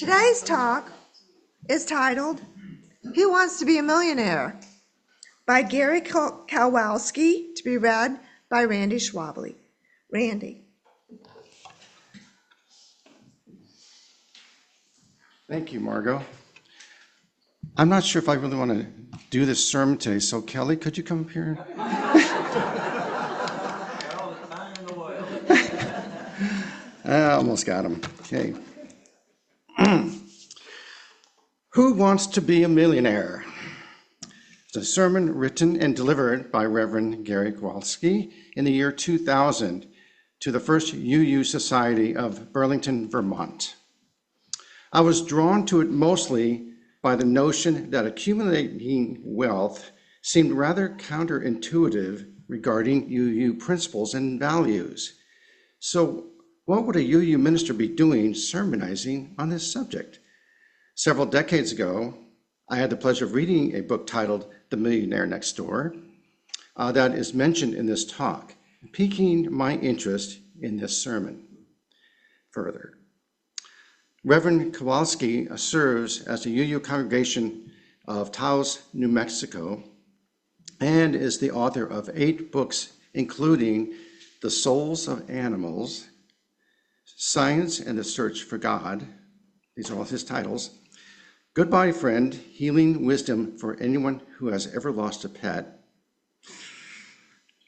Today's talk is titled, Who Wants to Be a Millionaire? By Gary Kowalsky, to be read by Randy Schwalbe. Randy. Thank you, Margot. I'm not sure if I really want to do this sermon today, so Kelly, could you come up here? I almost got him. Okay. Who Wants to Be a Millionaire? It's a sermon written and delivered by Reverend Gary Kowalsky in the year 2000 to the First UU Society of Burlington, Vermont. I was drawn to it mostly by the notion that accumulating wealth seemed rather counterintuitive regarding UU principles and values. So what would a UU minister be doing sermonizing on this subject? Several decades ago, I had the pleasure of reading a book titled The Millionaire Next Door that is mentioned in this talk, piquing my interest in this sermon further. Reverend Kowalsky serves as the UU congregation of Taos, New Mexico, and is the author of 8 books, including The Souls of Animals, Science and the Search for God. These are all his titles. Goodbye, Friend, Healing Wisdom for Anyone Who Has Ever Lost a Pet.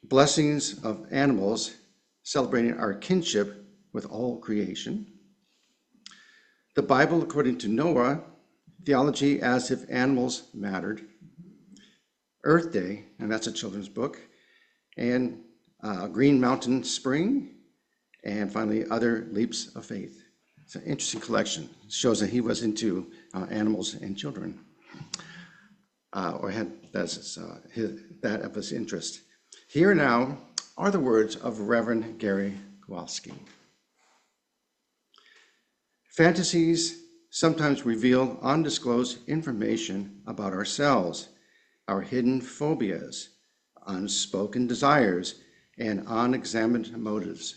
Blessings of Animals, Celebrating Our Kinship with All Creation. The Bible According to Noah, Theology as If Animals Mattered. Earth Day, and that's a children's book. And Green Mountain Spring. And finally, Other Leaps of Faith. It's an interesting collection. It shows that he was into animals and children, or had that of his interest. Here now are the words of Reverend Gary Kowalsky. Fantasies sometimes reveal undisclosed information about ourselves, our hidden phobias, unspoken desires, and unexamined motives.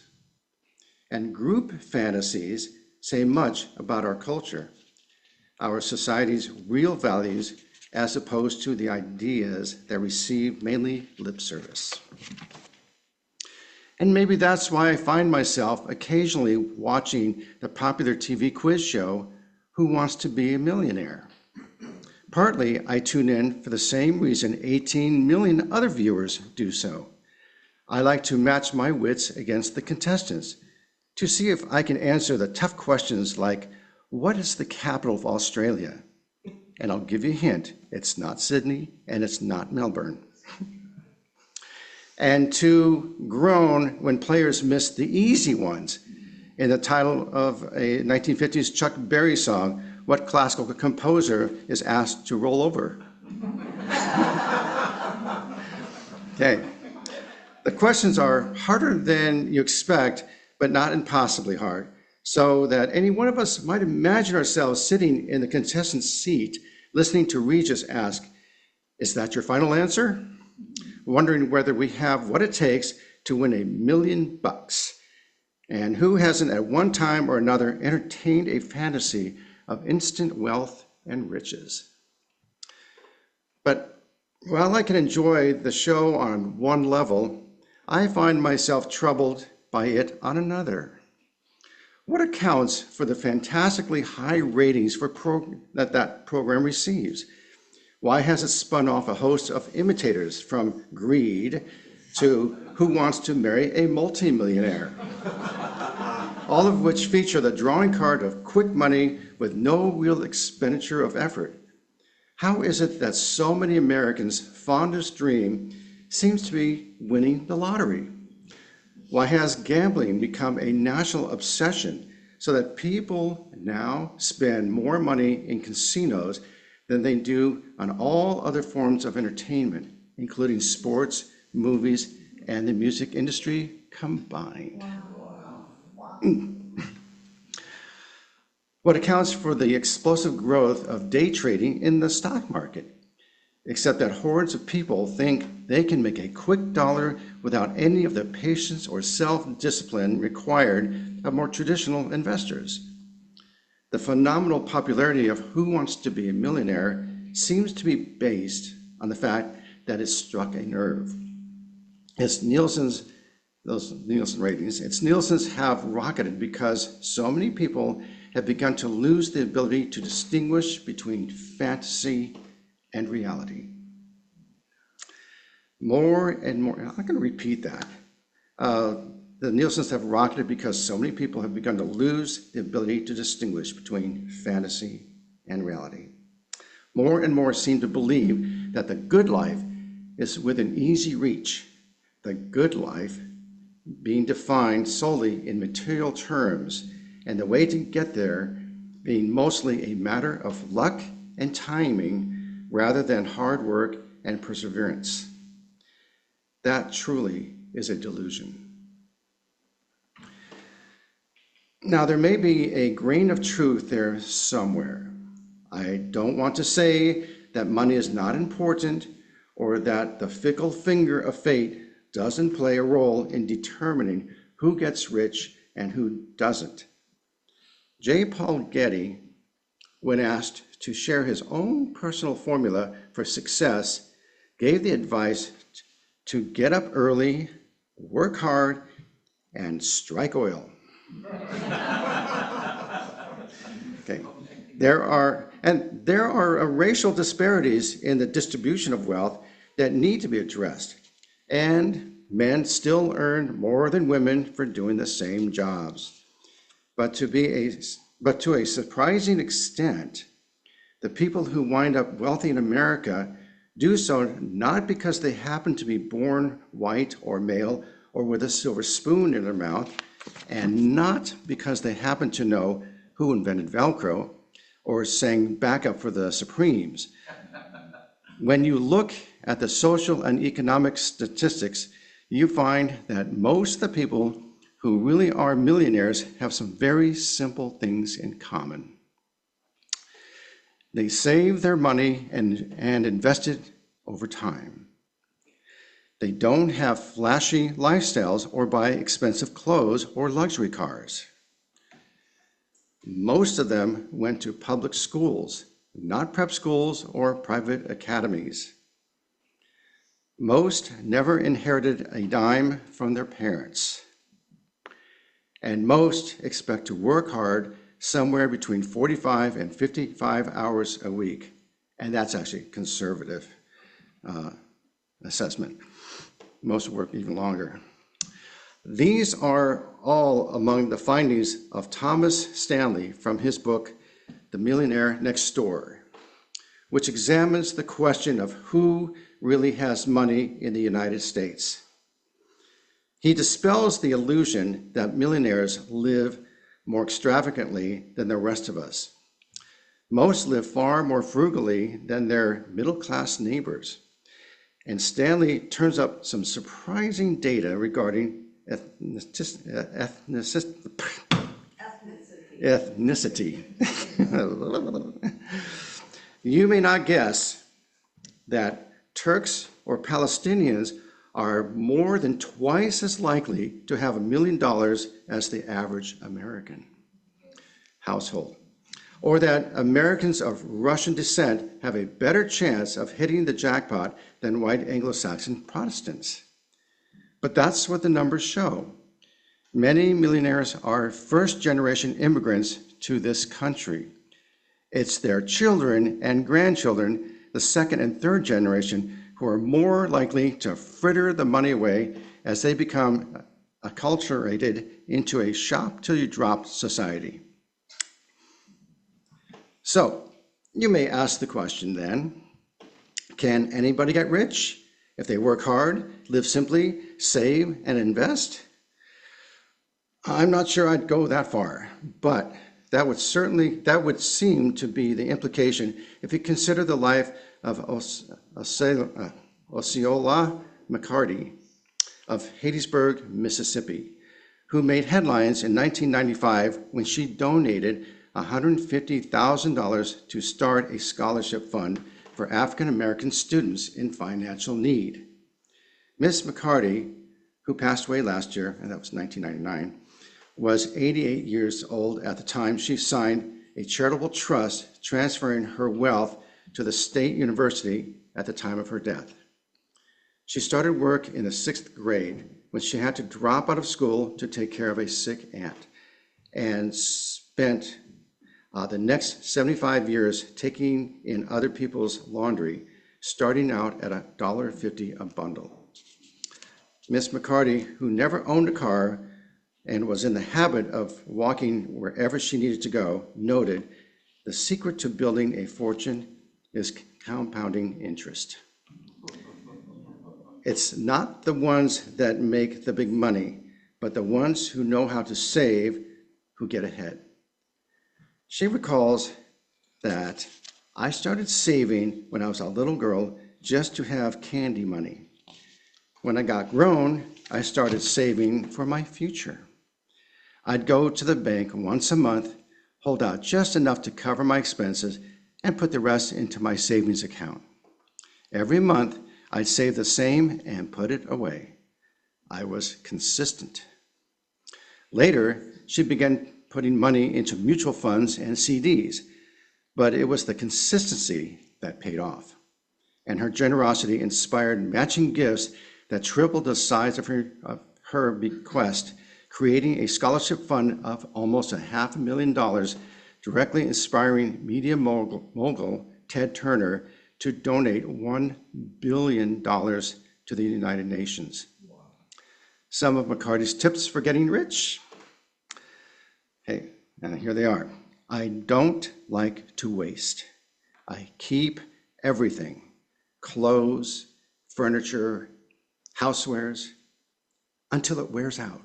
And group fantasies say much about our culture, our society's real values, as opposed to the ideas that receive mainly lip service. And maybe that's why I find myself occasionally watching the popular TV quiz show, Who Wants to Be a Millionaire? Partly, I tune in for the same reason 18 million other viewers do so. I like to match my wits against the contestants to see if I can answer the tough questions like, what is the capital of Australia? And I'll give you a hint, it's not Sydney and it's not Melbourne. And to groan when players miss the easy ones. In the title of a 1950s Chuck Berry song, what classical composer is asked to roll over? Okay, the questions are harder than you expect, but not impossibly hard, so that any one of us might imagine ourselves sitting in the contestant's seat, listening to Regis ask, is that your final answer? Wondering whether we have what it takes to win $1 million. And who hasn't at one time or another entertained a fantasy of instant wealth and riches? But while I can enjoy the show on one level, I find myself troubled by it on another. What accounts for the fantastically high ratings that program receives? Why has it spun off a host of imitators, from Greed to Who Wants to Marry a Multimillionaire? All of which feature the drawing card of quick money with no real expenditure of effort. How is it that so many Americans' fondest dream seems to be winning the lottery? Why has gambling become a national obsession so that people now spend more money in casinos than they do on all other forms of entertainment, including sports, movies, and the music industry combined? Wow. What accounts for the explosive growth of day trading in the stock market? Except that hordes of people think they can make a quick dollar without any of the patience or self-discipline required of more traditional investors. The The phenomenal popularity of Who Wants to Be a Millionaire seems to be based on the fact that it struck a nerve. Those Nielsen's have rocketed because so many people have begun to lose the ability to distinguish between fantasy and reality. More and more, I'm going to repeat that. The Nielsen's have rocketed because so many people have begun to lose the ability to distinguish between fantasy and reality. More and more seem to believe that the good life is within easy reach, the good life being defined solely in material terms, and the way to get there being mostly a matter of luck and timing rather than hard work and perseverance. That truly is a delusion. Now, there may be a grain of truth there somewhere. I don't want to say that money is not important or that the fickle finger of fate doesn't play a role in determining who gets rich and who doesn't. J. Paul Getty, when asked to share his own personal formula for success, gave the advice to get up early, work hard, and strike oil. Okay. There are racial disparities in the distribution of wealth that need to be addressed, and men still earn more than women for doing the same jobs. But to a surprising extent, the people who wind up wealthy in America do so not because they happen to be born white or male or with a silver spoon in their mouth, and not because they happen to know who invented Velcro or sang backup for the Supremes. When you look at the social and economic statistics, you find that most of the people who really are millionaires have some very simple things in common. They save their money and invest it over time. They don't have flashy lifestyles or buy expensive clothes or luxury cars. Most of them went to public schools, not prep schools or private academies. Most never inherited a dime from their parents. And most expect to work hard somewhere between 45 and 55 hours a week. And that's actually conservative assessment. Most work even longer. These are all among the findings of Thomas Stanley from his book, The Millionaire Next Door, which examines the question of who really has money in the United States. He dispels the illusion that millionaires live more extravagantly than the rest of us. Most live far more frugally than their middle-class neighbors. And Stanley turns up some surprising data regarding ethnicity. You may not guess that Turks or Palestinians are more than twice as likely to have $1 million as the average American household, or that Americans of Russian descent have a better chance of hitting the jackpot than white Anglo-Saxon Protestants. But that's what the numbers show. Many millionaires are first-generation immigrants to this country. It's their children and grandchildren, the second and third generation, who are more likely to fritter the money away as they become acculturated into a shop-till-you-drop society. So, you may ask the question then, can anybody get rich if they work hard, live simply, save, and invest? I'm not sure I'd go that far, but that would seem to be the implication if you consider the life of Osceola McCarty of Hattiesburg, Mississippi, who made headlines in 1995 when she donated $150,000 to start a scholarship fund for African American students in financial need. Miss McCarty, who passed away last year, and that was 1999, was 88 years old at the time she signed a charitable trust transferring her wealth to the state university at the time of her death. She started work in the 6th grade when she had to drop out of school to take care of a sick aunt, and spent the next 75 years taking in other people's laundry, starting out at $1.50 a bundle. Miss McCarty, who never owned a car and was in the habit of walking wherever she needed to go, noted, "The secret to building a fortune is compounding interest. It's not the ones that make the big money, but the ones who know how to save who get ahead." She recalls that, "I started saving when I was a little girl just to have candy money. When I got grown, I started saving for my future. I'd go to the bank once a month, hold out just enough to cover my expenses, and put the rest into my savings account. Every month, I'd save the same and put it away. I was consistent." Later, she began putting money into mutual funds and CDs, but it was the consistency that paid off, and her generosity inspired matching gifts that tripled the size of her bequest, creating a scholarship fund of almost $500,000, directly inspiring media mogul Ted Turner to donate $1 billion to the United Nations. Some of McCarty's tips for getting rich. Hey, here they are. "I don't like to waste. I keep everything, clothes, furniture, housewares, until it wears out.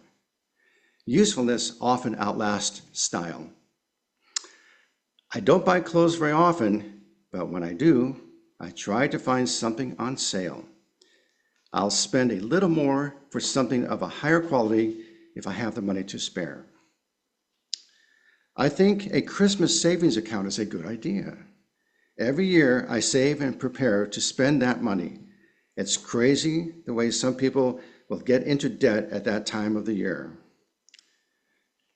Usefulness often outlasts style. I don't buy clothes very often, but when I do, I try to find something on sale. I'll spend a little more for something of a higher quality if I have the money to spare. I think a Christmas savings account is a good idea. Every year I save and prepare to spend that money. It's crazy the way some people will get into debt at that time of the year.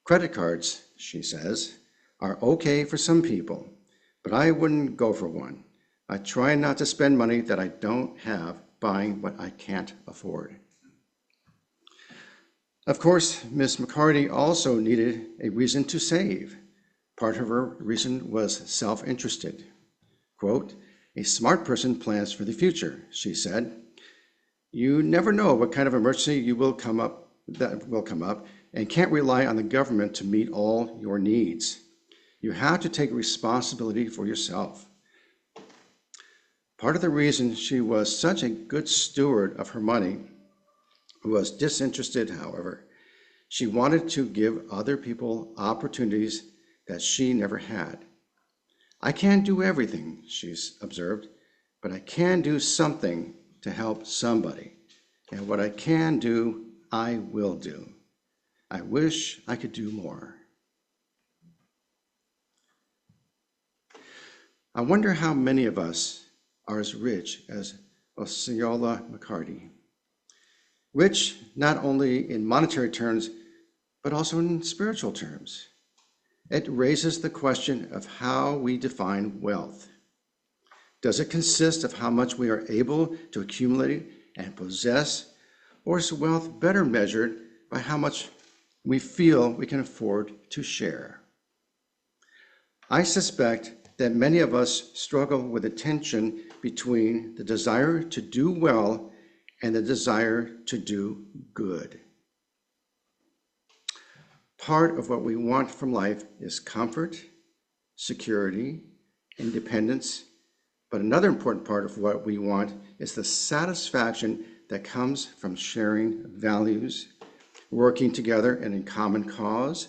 Credit cards," she says, "are okay for some people, but I wouldn't go for one. I try not to spend money that I don't have buying what I can't afford." Of course, Miss McCarty also needed a reason to save. Part of her reason was self-interested. Quote, "A smart person plans for the future," she said. "You never know what kind of emergency will come up, and can't rely on the government to meet all your needs. You have to take responsibility for yourself." Part of the reason she was such a good steward of her money was disinterested, however. She wanted to give other people opportunities that she never had. "I can't do everything," she's observed, "but I can do something to help somebody. And what I can do, I will do. I wish I could do more." I wonder how many of us are as rich as Osceola McCarty. Rich not only in monetary terms, but also in spiritual terms. It raises the question of how we define wealth. Does it consist of how much we are able to accumulate and possess, or is wealth better measured by how much we feel we can afford to share? I suspect that many of us struggle with the tension between the desire to do well and the desire to do good. Part of what we want from life is comfort, security, independence, but another important part of what we want is the satisfaction that comes from sharing values, working together in a common cause,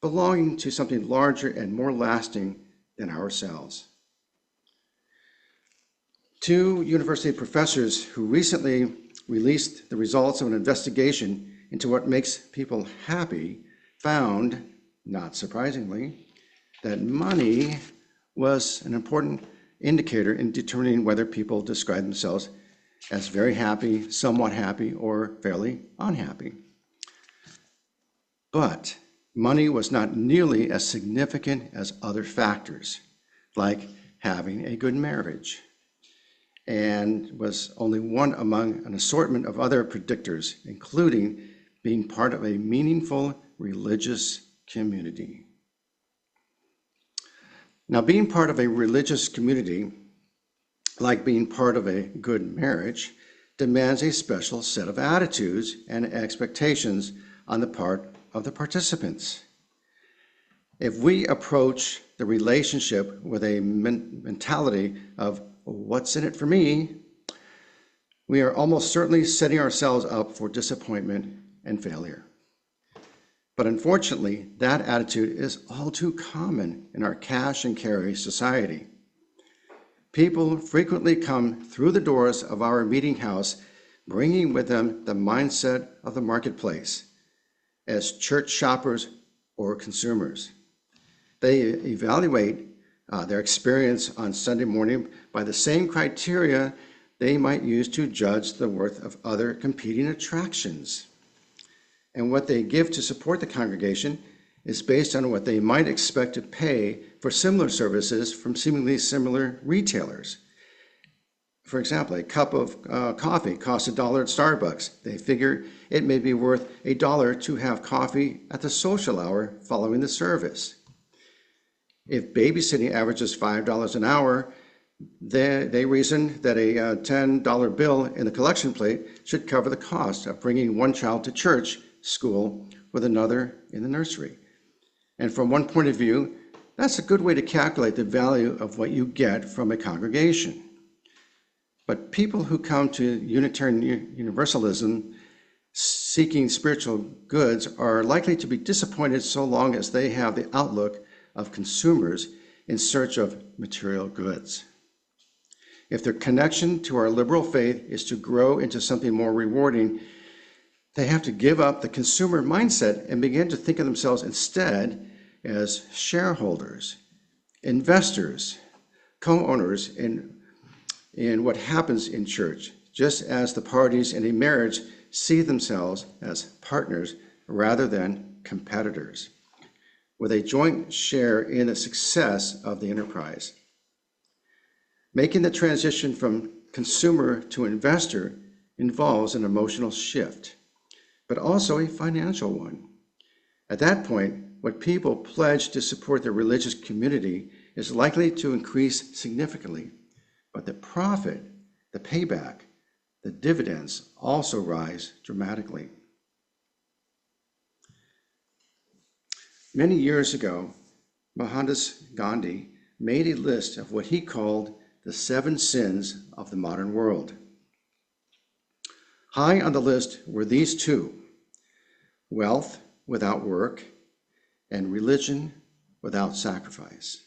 belonging to something larger and more lasting than ourselves. Two university professors who recently released the results of an investigation into what makes people happy found, not surprisingly, that money was an important indicator in determining whether people describe themselves as very happy, somewhat happy, or fairly unhappy. But money was not nearly as significant as other factors, like having a good marriage, and was only one among an assortment of other predictors, including being part of a meaningful religious community. Now, being part of a religious community, like being part of a good marriage, demands a special set of attitudes and expectations on the part of the participants. If we approach the relationship with a mentality of what's in it for me, we are almost certainly setting ourselves up for disappointment and failure. But unfortunately, that attitude is all too common in our cash and carry society. People frequently come through the doors of our meeting house bringing with them the mindset of the marketplace as church shoppers or consumers. They evaluate their experience on Sunday morning by the same criteria they might use to judge the worth of other competing attractions. And what they give to support the congregation is based on what they might expect to pay for similar services from seemingly similar retailers. For example, a cup of coffee costs $1 at Starbucks. They figure it may be worth $1 to have coffee at the social hour following the service. If babysitting averages $5 an hour, they reason that a $10 bill in the collection plate should cover the cost of bringing one child to church, school, with another in the nursery. And from one point of view, that's a good way to calculate the value of what you get from a congregation. But people who come to Unitarian Universalism seeking spiritual goods are likely to be disappointed so long as they have the outlook of consumers in search of material goods. If their connection to our liberal faith is to grow into something more rewarding, they have to give up the consumer mindset and begin to think of themselves instead as shareholders, investors, co-owners in what happens in church, just as the parties in a marriage see themselves as partners rather than competitors, with a joint share in the success of the enterprise. Making the transition from consumer to investor involves an emotional shift, but also a financial one. At that point, what people pledge to support their religious community is likely to increase significantly, but the profit, the payback, the dividends also rise dramatically. Many years ago, Mohandas Gandhi made a list of what he called the 7 sins of the modern world. High on the list were these 2: wealth without work and religion without sacrifice.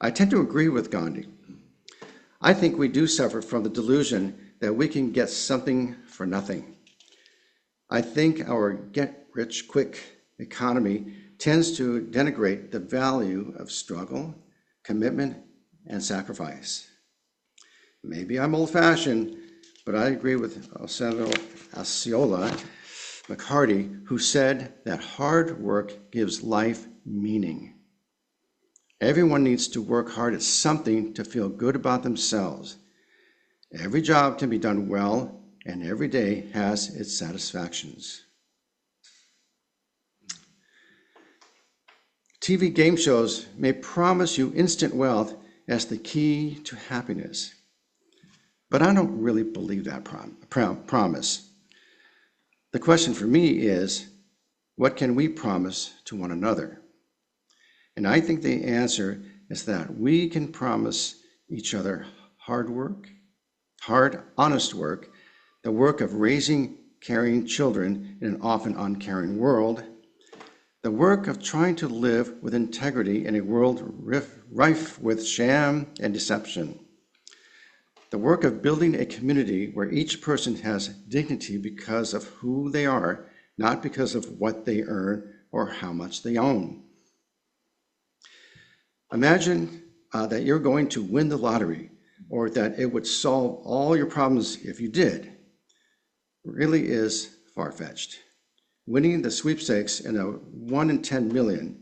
I tend to agree with Gandhi. I think we do suffer from the delusion that we can get something for nothing. I think our get-rich-quick economy tends to denigrate the value of struggle, commitment, and sacrifice. Maybe I'm old-fashioned, but I agree with Osceola McCarty, who said that hard work gives life meaning. Everyone needs to work hard at something to feel good about themselves. Every job can be done well, and every day has its satisfactions. TV game shows may promise you instant wealth as the key to happiness, but I don't really believe that promise. The question for me is, what can we promise to one another? And I think the answer is that we can promise each other hard work, hard, honest work, the work of raising, caring children in an often uncaring world, the work of trying to live with integrity in a world rife with sham and deception, the work of building a community where each person has dignity because of who they are, not because of what they earn or how much they own. Imagine that you're going to win the lottery, or that it would solve all your problems if you did. It really is far-fetched. winning the sweepstakes in a 1 in 10 million,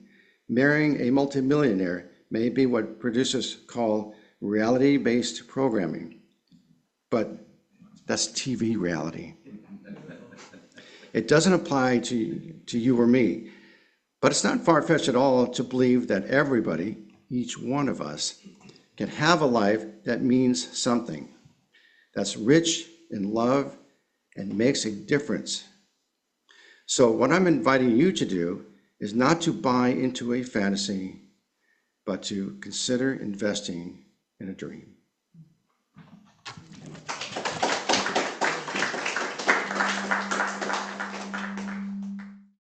marrying a multimillionaire may be what producers call reality-based programming, but that's TV reality. It doesn't apply to you or me, but it's not far-fetched at all to believe that everybody, each one of us, can have a life that means something, that's rich in love and makes a difference. So what I'm inviting you to do is not to buy into a fantasy, but to consider investing in a dream.